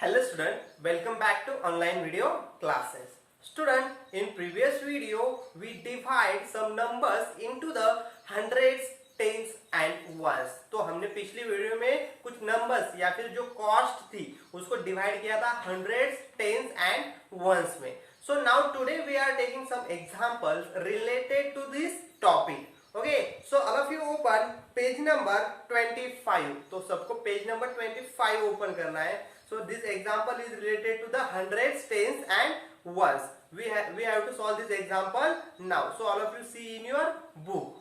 Hello student, welcome back to online video classes. Student, in previous video we divide some numbers into the hundreds, tens and ones. तो हमने पिछली video में कुछ numbers या फिर जो कॉस्ट थी उसको डिवाइड किया था hundreds, tens and ones में. So now today we are taking some examples related to this topic. Okay, so all of you open page number 25. तो सबको पेज नंबर 25 ओपन करना है. So this example is related to the hundreds, tens and ones. We have to solve this example now. So all of you see in your book.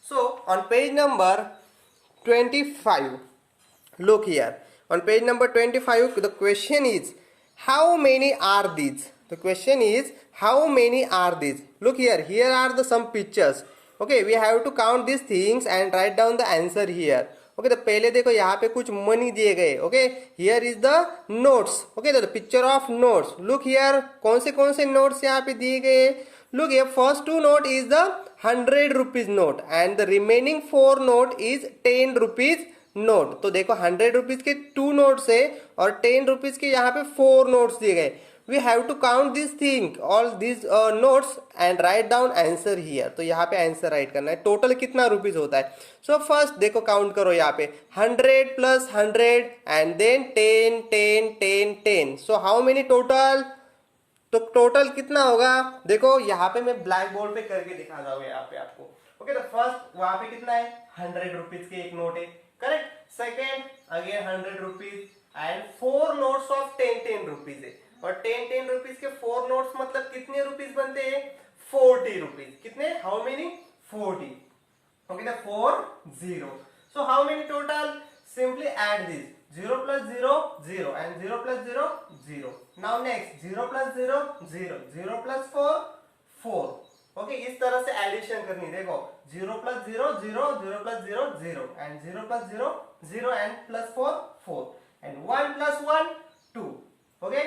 So on page number 25, look here. On page number 25, the question is, how many are these? The question is, how many are these? Look here. Here are the some pictures. Okay, we have to count these things and write down the answer here. Okay तो पहले देखो यहाँ पे कुछ money दिए गए. Okay here is the notes. Okay तो picture of notes. Look here कौन से नोट्स यहाँ पे दिए गए. Look here first 2 note is the 100 rupees note and the remaining 4 note is 10 rupees note. तो देखो 100 रुपीज के 2 नोट्स है और 10 रुपीज के यहाँ पे 4 नोट्स दिए गए. We have to count this thing, all these notes and write down answer here. तो यहाँ पे आंसर राइट करना है. टोटल कितना रुपीज होता है. सो फर्स्ट देखो काउंट करो यहाँ पे 100 plus 100 and then 10 10 10 10. So how many total. तो टोटल कितना होगा. देखो यहाँ पे मैं ब्लैक बोर्ड पे करके दिखा रहा हूँ यहाँ पे आपको. ओके तो फर्स्ट वहां पे कितना है 100 रुपीज के एक नोट है. Correct. Second again 100 rupees and 4 notes of 10 rupees है. और 10 रुपीज के 4 नोट्स मतलब कितने रुपीज बनते हैं 40 रुपीज. कितने हाउ मेनी 40. ओके ना 4 0. सो how many total. Simply add this 0 plus 0 0 and 0 plus 0 0. Now next 0 plus 0 0 0 plus 4 4. Okay इस तरह से एडिशन करनी. देखो 0 plus 0 0 0 plus 0 0 and 0 plus 0 0 and plus 4 4 and 1 plus 1 2. Okay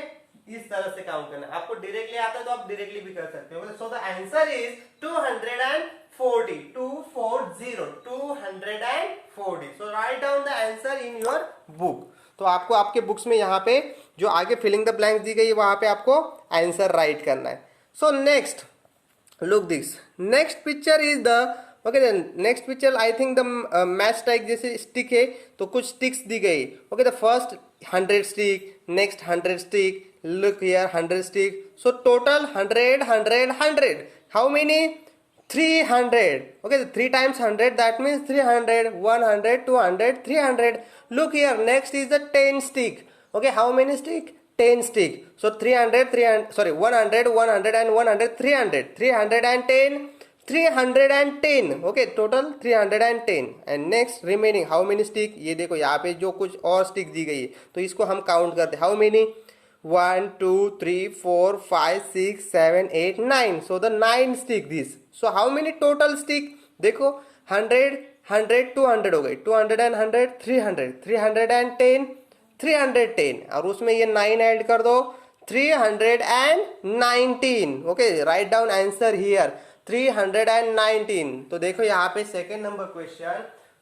इस तरह से काउंट करना. आपको डायरेक्टली आता है तो आप डायरेक्टली भी कर सकते हो. So the answer is 240. 240. So write down the answer in your book. तो आपको आपके बुक्स में यहाँ पे जो आगे फिलिंग द ब्लैंक्स दी गई है वहां पे आपको आंसर राइट करना है. So next look this. Next picture is the okay next picture I think the match stick जैसे स्टिक है तो कुछ स्टिक्स दी गई. Okay the first 100 stick, next 100 stick. Look here 100 stick. So total 100. How many? 300. Okay, 3 times 100 that means 300. 100, 200, 300. Look here next is the 10 stick. Okay, how many stick? 10 stick. So 100 and 100 300. 310. 310. Okay, total 310. And next remaining how many stick. ये देखो यहाँ पे जो कुछ और stick दी गई है तो इसको हम काउंट करते हैं. How many? 1 2 3 4 5 6 7 8 9. So the 9 stick this. So how many total stick. देखो 100 200 हो गई. 200 and 100 300. 310 310 और उसमें ये 9 ऐड कर दो 319. Okay write down answer here 319. तो देखो यहाँ पे second number question.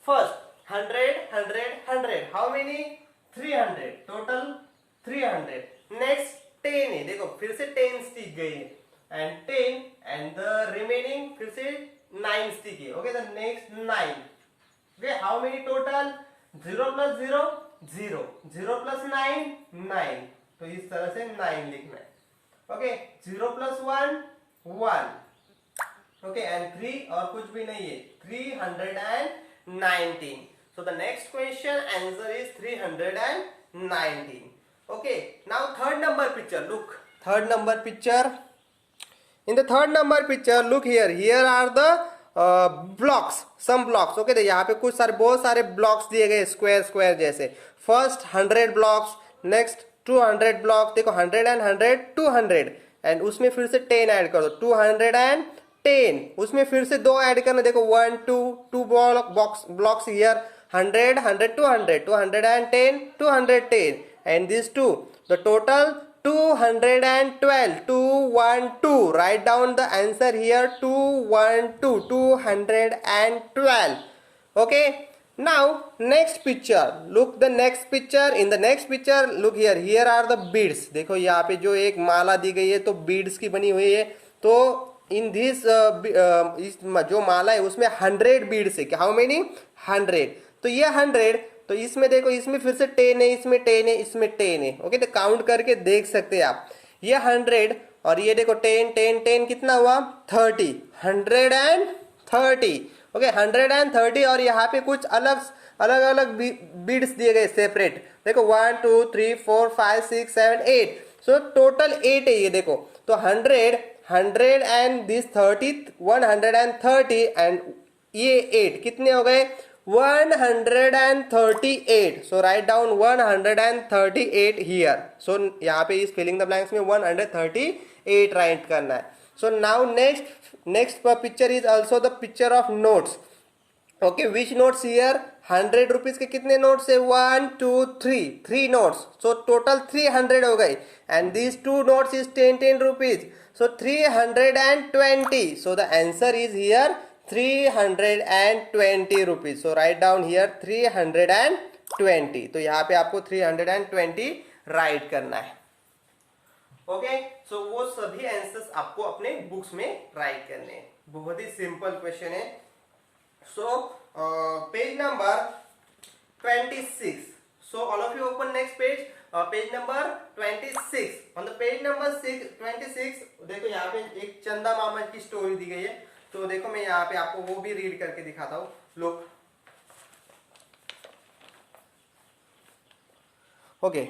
First 100 how many 300. Total 300. Next 10 है. देखो फिर से 10 स्टिक गई है एंड 10 एंड द रिमेनिंग फिर से 9 स्टिक है. Okay the next 9. Okay how many total 0 plus 0 0 0 plus 9 9. तो इस तरह से 9 लिखना है. Okay 0 plus 1 1. ओके एंड 3 और कुछ भी नहीं है 319. So the next question answer is 319. Okay, now third number picture. Look, third number picture. In the third number picture, look here. Here are the blocks. Some blocks. Okay, तो यहाँ पे कुछ सारे बहुत सारे blocks दिए गए स्क्वायर जैसे. First 100 blocks, next 200 blocks. देखो 100 and 100 200 and उसमें फिर से 10 ऐड कर दो 210. उसमें फिर से 2 ऐड करना. देखो 1 2 blocks here 100 100 200 210 210. And these two, the total 212. 212. Write down the answer here 212. 212. Okay. Now next picture, look the next picture. In the next picture, look here, here are the beads. देखो यहाँ पे जो एक माला दी गई है तो beads की बनी हुई है। तो in this इस जो माला है उसमें 100 beads है। How many? 100। तो ये 100, तो इसमें देखो, इसमें फिर से 10 है, इसमें 10 है, इसमें 10 है। ओके, तो काउंट करके देख सकते हैं आप। ये 100 और ये देखो 10 10 10 कितना हुआ? 30, 130। ओके, 130। और यहाँ पे कुछ अलग अलग अलग बीड्स दिए गए सेपरेट। देखो 1 2 3 4 5 6 7 8, सो टोटल 8 है ये देखो। तो 100 एंड दिस 30, 130 एंड ये 8 कितने हो गए? 138। सो राइट डाउन 138 हियर। सो यहाँ पे इस फिलिंग द ब्लैंक्स में 138 राइट करना है। So now next picture is also the picture of notes. Okay, which notes here? 100 rupees के कितने नोट्स है? 1 2 3, 3 नोट्स। सो टोटल 300 हो गई। And this 2 notes is 10 rupees, so 320। So the answer is here 320 rupees. So write down here 320। तो यहाँ पे आपको 320 right करना है। ओके, सो वो सभी आंसर्स आपको अपने बुक्स में राइट करने हैं। बहुत ही सिंपल क्वेश्चन है। So page number 26। So all of you open next page, page number 26। On the page number 26 देखो यहाँ पे एक चंदा मामा की स्टोरी दी गई है। तो देखो मैं यहाँ पे आपको वो भी रीड करके दिखाता हूँ। लोग okay,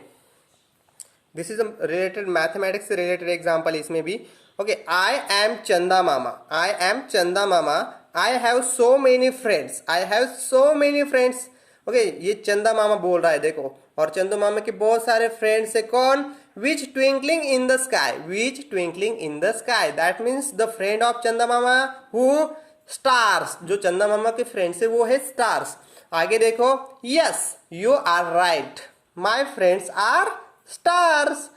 this is related mathematics से रिलेटेड एग्जाम्पल इसमें भी। Okay, I am Chanda Mama, I am Chanda Mama, I have so many friends, I have so many friends. Okay, ये चंदा मामा बोल रहा है देखो, और चंदू मामा के बहुत सारे फ्रेंड्स है। कौन? Which twinkling in the sky, which twinkling in the sky, that means the friend of Chanda Mama who stars. जो चंदा मामा के फ्रेंड्स है वो है स्टार्स। आगे देखो, yes you are right, my friends are stars.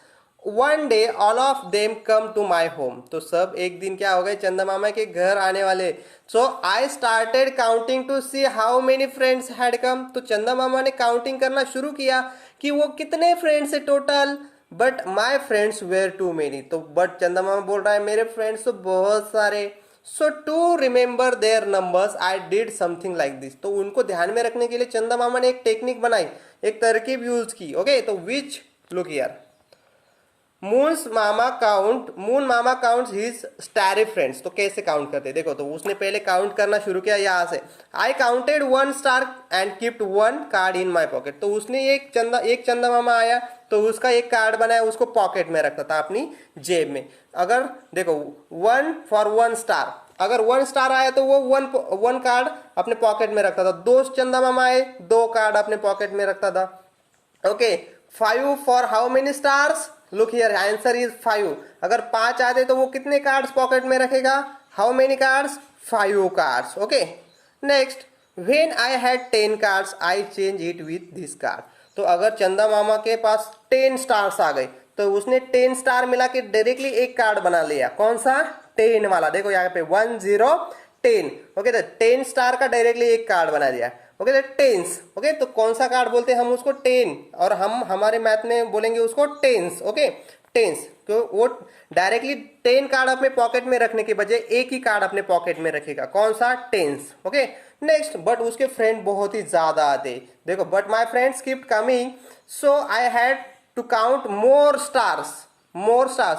One day all of them come to my home. तो सब एक दिन क्या हो गए? चंदा मामा के घर आने वाले। So I started counting to see how many friends had come. तो चंदा मामा ने काउंटिंग करना शुरू किया कि वो कितने फ्रेंड्स है total. But my friends were too many. तो बट चंदा मामा बोल रहा है मेरे फ्रेंड्स तो बहुत सारे। So to remember their numbers I did something like this. तो उनको ध्यान में रखने के लिए चंदा मामा ने एक टेक्निक बनाई, एक तरकीब यूज की। ओके, तो which, look here, moon Mama count his starry friends. तो कैसे काउंट करते देखो, तो उसने पहले काउंट करना शुरू किया यहाँ से। I counted 1 star and kept 1 card in my pocket. तो उसने एक चंदा मामा आया तो उसका एक कार्ड बनाया, उसको पॉकेट में रखता था अपनी जेब में। अगर देखो 1 फॉर 1 स्टार, अगर 1 स्टार आया तो वो 1 कार्ड अपने पॉकेट में रखता था। 2 चंदा मामा आए, 2 कार्ड अपने पॉकेट में रखता था। Okay, 5 for how many stars? Look here, answer is 5। अगर 5 आते तो वो कितने कार्ड्स पॉकेट में रखेगा? How many cards? 5 cards. Okay, next, when I had 10 cards I change it with this card. तो अगर चंदा मामा के पास 10 स्टार्स आ गए तो उसने 10 स्टार मिला के डायरेक्टली एक कार्ड बना लिया। कौन सा? 10 वाला। देखो यहाँ पे 1 0 10। ओके, तो 10 स्टार का डायरेक्टली एक कार्ड बना दिया। ओके, तो टेंस। ओके, तो कौन सा कार्ड बोलते हैं हम उसको? 10। और हम हमारे मैथ में बोलेंगे उसको टेंस। Okay, tense. तो वो डायरेक्टली 10 कार्ड अपने पॉकेट में रखने के बजाय एक ही कार्ड अपने पॉकेट में रखेगा। कौन सा? टेंस। ओके, नेक्स्ट, बट उसके फ्रेंड बहुत ही ज्यादा आते। देखो, but my friends kept coming so I had to count more stars,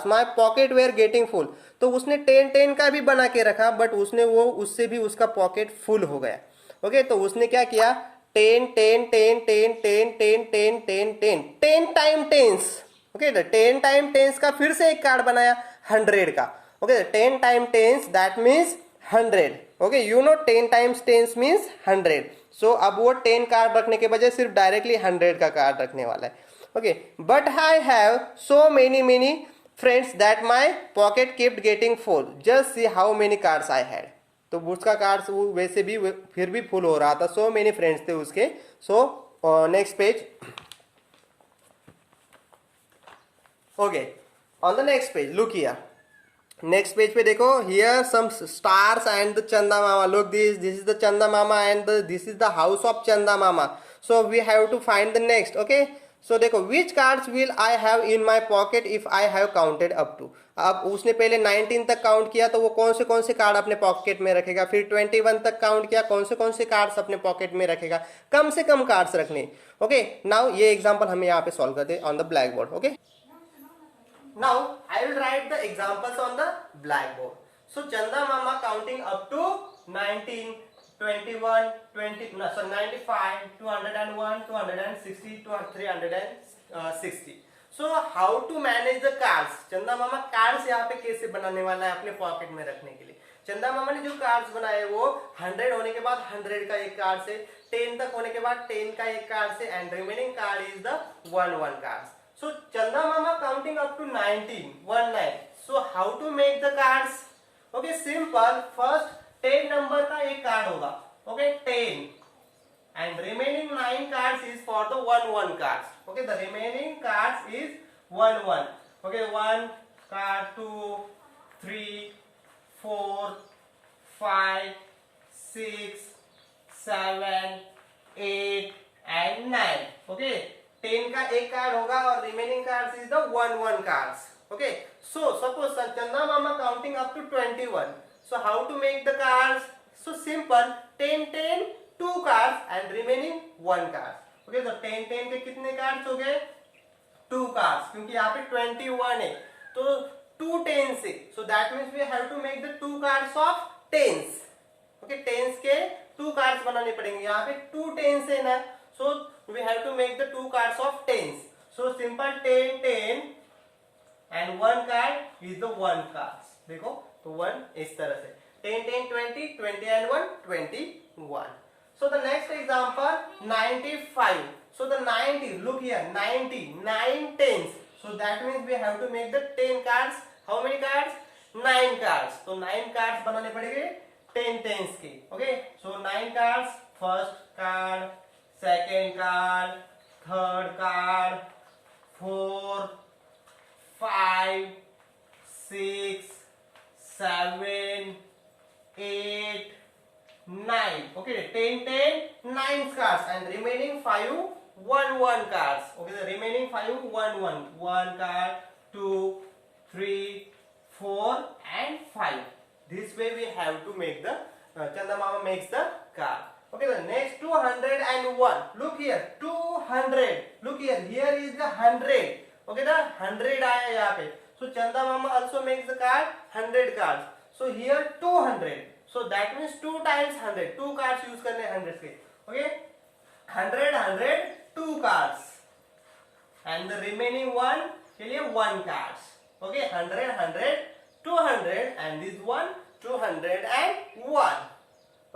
my pocket were getting full. तो उसने 10 का भी बना के रखा, बट उससे भी उसका पॉकेट फुल हो गया। ओके, तो उसने क्या किया? 10 10 10 10 10 10 10 10 10 10 टाइम टेंस। ओके, तो 10 टाइम टेंस का फिर से एक कार्ड बनाया 100 का। Okay, 10 time tens that means 100। Okay, you know 10 times tens means 100। So अब वो 10 कार्ड रखने के बजाय सिर्फ डायरेक्टली 100 का कार्ड रखने वाला है। Okay, but I have so many friends that my pocket kept getting full, just see how many cards I had. तो उसका कार्ड्स वैसे भी फिर भी फुल हो रहा था। सो मेनी फ्रेंड्स थे उसके। So next page. Okay, on the next page look here, next page पे देखो, here some stars and the Chanda Mama. Look this is the Chanda Mama and this is the house of Chanda Mama. So we have to find the next. Okay, so देखो, which cards will I have in my pocket if I have counted up to. अब उसने पहले 19 तक count किया, तो वो कौन से कार्ड अपने पॉकेट में रखेगा. फिर 21 तक काउंट किया, कौन से कार्ड्स अपने पॉकेट में रखेगा. कम से कम कार्ड्स रखने. ओके, नाउ ये एग्जांपल हम यहाँ पे सॉल्व करते हैं on the black board. Okay, now I will write the examples on the blackboard. So Chanda Mama counting up to 19, 21, 20, no, so 95, 201, 260, 360. So how to manage the cards. चंदा मामा cards यहाँ पे कैसे बनाने वाला है अपने पॉकेट में रखने के लिए. चंदा मामा ने जो कार्ड्स बनाए वो 100 होने के बाद 100 का एक कार्ड से, 10 तक होने के बाद 10 का एक कार्ड से, and remaining card is the 1 card. So Chanda Mama counting up to 19, 19. So how to make the cards? Okay, simple. First 10 number का एक कार्ड होगा. Okay, 10. And remaining 9 cards is for the 1 cards. Okay, the remaining cards is 1. Okay, 1 card, 2, 3, 4, 5, 6, 7, 8 and 9. Okay. 10 का एक card होगा और remaining cards is the 1 cards. Okay, so suppose Chanda Mama counting up to 21. So how to make the cards. So simple, 10 10 2 cards and remaining 1 card. Okay, तो 10 10 के कितने cards हो गए? 2 cards, क्योंकि यहाँ पे 21 है तो 2 10 से. So that means we have to make the 2 cards of 10s. Okay, 10s के 2 कार्ड्स बनाने पड़ेंगे. यहाँ पे 2 10s है ना, so we have to make the 2 cards of 10s. So simple 10 10 and 1 card is the 1 cards. देखो, तो 1 इस तरह से 10 10 20 20 and 1 21. So the next example 95. So the 90, look here, 90 9 10s. So that means we have to make the 10 cards. How many cards? 9 cards. तो 9 cards बनाने पड़ेंगे 10 10s के. Okay, so 9 cards. First card, second card, third card, 4, 5, 6, 7, 8, 9. Okay, 10 10 9 cards and remaining 5 1 cards. Okay, the remaining 5 1 card, 2, 3, 4 and 5. This way we have to make the Chanda Mama makes the card. Okay, the next 201. Look here, 200. Look here, here is the 100. Okay, the 100 आया यहाँ पे. So Chanda Mama also makes the card 100 cards. So here 200. So that means 2 times 100. 2 cards use करने 100 के. Okay, 100 2 cards. And the remaining one के लिए 1 cards. Okay, 100 200 and this one 201.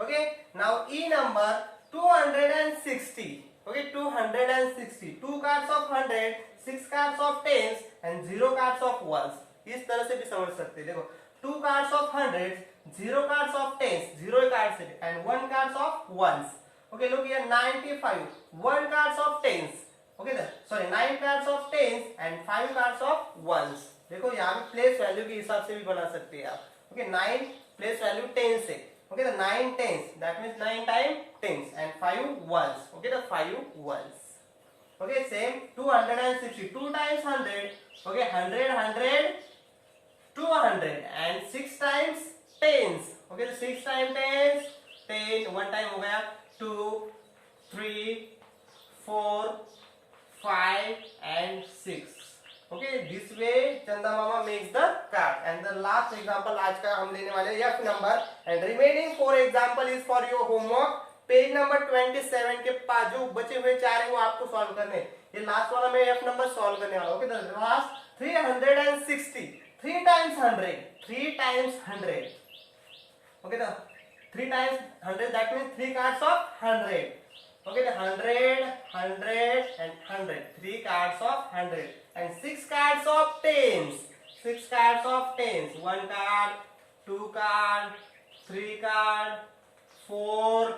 Okay, now E number 260. Okay, 260. 2 cards of 100, 6 cards of 10s and 0 cards of 1s. इस तरह से भी समझ सकते हैं. देखो, 2 cards of 100, 0 cards of 10s, 0 cards and 1 cards of 1s. Okay, look here, 95. 1 cards of 10s. Okay, sorry, 9 cards of 10s and 5 cards of 1s. देखो यहाँ पे प्लेस वैल्यू के हिसाब से भी बना सकते हैं आप. ओके, 9 प्लेस वैल्यू 10 से. Okay, the 9 10s, that means 9 times 10s and 5 1s. Okay, the 5 1s. Okay, same 260. 2 times 100. Okay, 100 200 and 6 times 10s. Okay, the 6 times 10s, 10 one time हो गया, 2 3 4 5 and 6. Okay, this way Chanda Mama makes the card. And the last example आज का हम लेने वाले हैं F number. And remaining 4 example is for your homework. Page number 27 के पास जो बचे हुए 4 है वो आपको सॉल्व करने हैं. ये लास्ट वाला मैं F नंबर सॉल्व करने वाला हूँ. Okay, the last 360. 3 times 100. 3 times 100. Okay, the 3 times 100, that means 3 cards of 100. Okay, the 100 100 and 100. 3 cards of 100 and 6 cards of 10s. 6 cards of 10s. 1 card, 2 card, 3 card, 4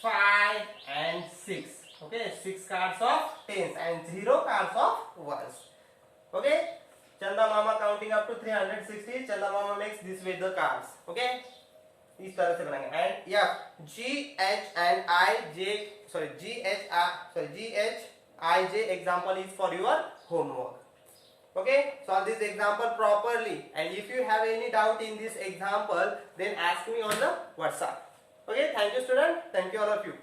5 and 6. Okay, 6 cards of 10s and 0 cards of 1s. Okay, Chanda Mama counting up to 360. Chanda Mama makes this with the cards. Okay, इस तरह से बनाएंगे. And yeah, G H I J example is for your homework. Okay, solve this example properly, and if you have any doubt in this example, then ask me on the WhatsApp. Okay, thank you student, thank you all of you.